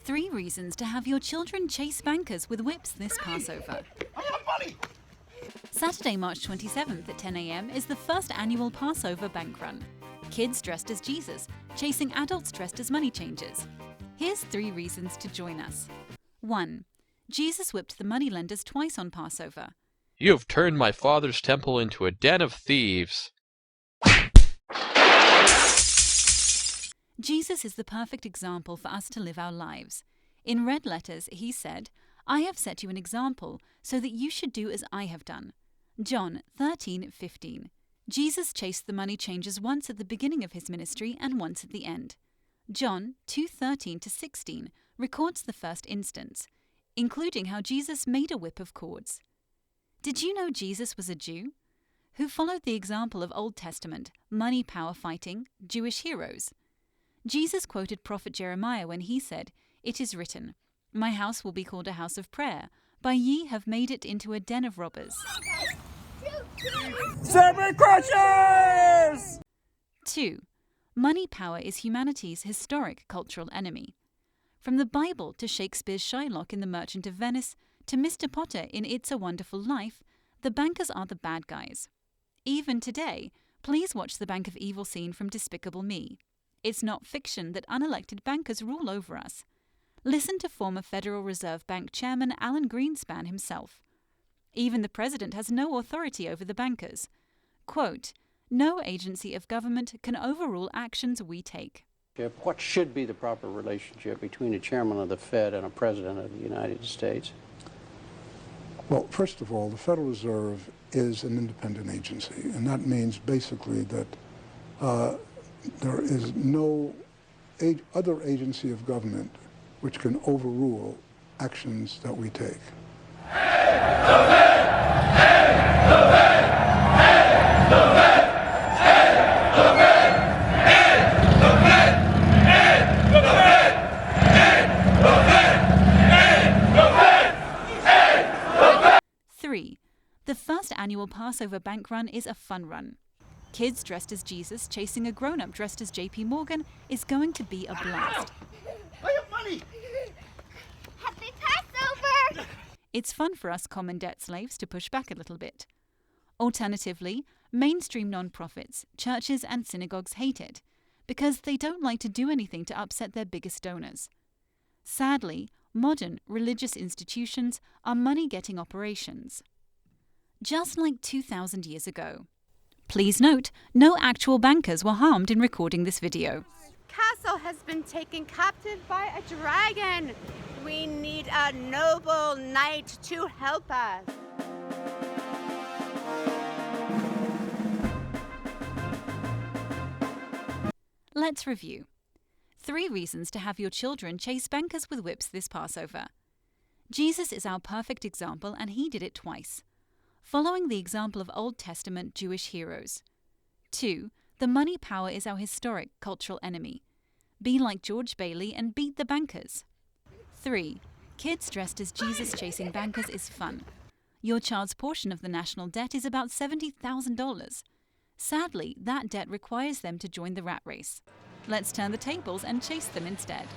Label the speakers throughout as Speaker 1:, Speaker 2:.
Speaker 1: 3 reasons to have your children chase bankers with whips this Passover.
Speaker 2: I have money!
Speaker 1: Saturday, March 27th at 10 a.m. is the first annual Passover Bank Run. Kids dressed as Jesus, chasing adults dressed as money changers. Here's 3 reasons to join us. 1. Jesus whipped the moneylenders twice on Passover.
Speaker 3: You have turned my father's temple into a den of thieves.
Speaker 1: Jesus is the perfect example for us to live our lives. In red letters, he said, "I have set you an example so that you should do as I have done." John 13:15. Jesus chased the money changers once at the beginning of his ministry and once at the end. John 2:13-16 records the first instance, including how Jesus made a whip of cords. Did you know Jesus was a Jew? Who followed the example of Old Testament, money power fighting, Jewish heroes. Jesus quoted prophet Jeremiah when he said, "It is written, 'My house will be called a house of prayer, but ye have made it into a den of robbers.'"
Speaker 2: Serpent crushers!
Speaker 1: 2. Money power is humanity's historic cultural enemy. From the Bible to Shakespeare's Shylock in The Merchant of Venice to Mr. Potter in It's a Wonderful Life, the bankers are the bad guys. Even today, please watch the Bank of Evil scene from Despicable Me. It's not fiction that unelected bankers rule over us. Listen to former Federal Reserve Bank Chairman Alan Greenspan himself. Even the president has no authority over the bankers. Quote, "No agency of government can overrule actions we take."
Speaker 4: What should be the proper relationship between a chairman of the Fed and a president of the United States?
Speaker 5: Well, first of all, the Federal Reserve is an independent agency, and that means basically that there is no other agency of government which can overrule actions that we take.
Speaker 1: The first annual Passover Bank Run is a fun run. Kids dressed as Jesus chasing a grown-up dressed as JP Morgan is going to be a blast.
Speaker 2: I have money!
Speaker 6: Happy Passover!
Speaker 1: It's fun for us common debt slaves to push back a little bit. Alternatively, mainstream non-profits, churches and synagogues hate it because they don't like to do anything to upset their biggest donors. Sadly, modern religious institutions are money-getting operations. Just like 2,000 years ago. Please note, no actual bankers were harmed in recording this video.
Speaker 7: Castle has been taken captive by a dragon. We need a noble knight to help us.
Speaker 1: Let's review. 3 reasons to have your children chase bankers with whips this Passover. Jesus is our perfect example, and he did it twice. Following the example of Old Testament Jewish heroes. 2. The money power is our historic cultural enemy. Be like George Bailey and beat the bankers. 3. Kids dressed as Jesus chasing bankers is fun. Your child's portion of the national debt is about $70,000. Sadly, that debt requires them to join the rat race. Let's turn the tables and chase them instead.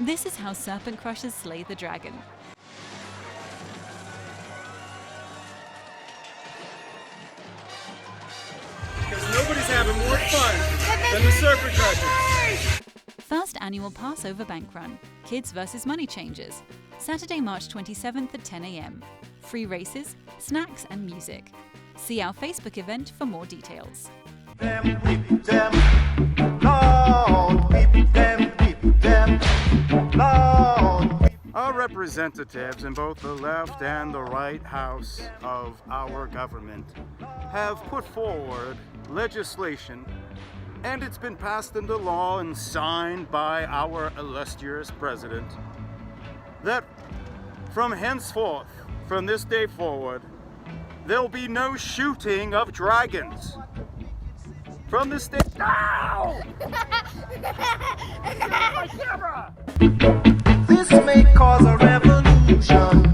Speaker 1: This is how serpent crushers slay the dragon.
Speaker 2: Because nobody's having more fun than the serpent crushers.
Speaker 1: First annual Passover Bank Run, Kids vs. Money Changers, Saturday, March 27th at 10 a.m. Free races, snacks and music. See our Facebook event for more details.
Speaker 8: Our representatives in both the left and the right house of our government have put forward legislation, and it's been passed into law and signed by our illustrious president, that from henceforth, from this day forward, there'll be no shooting of dragons. From this day... Ow! My camera!
Speaker 9: This may cause a revolution.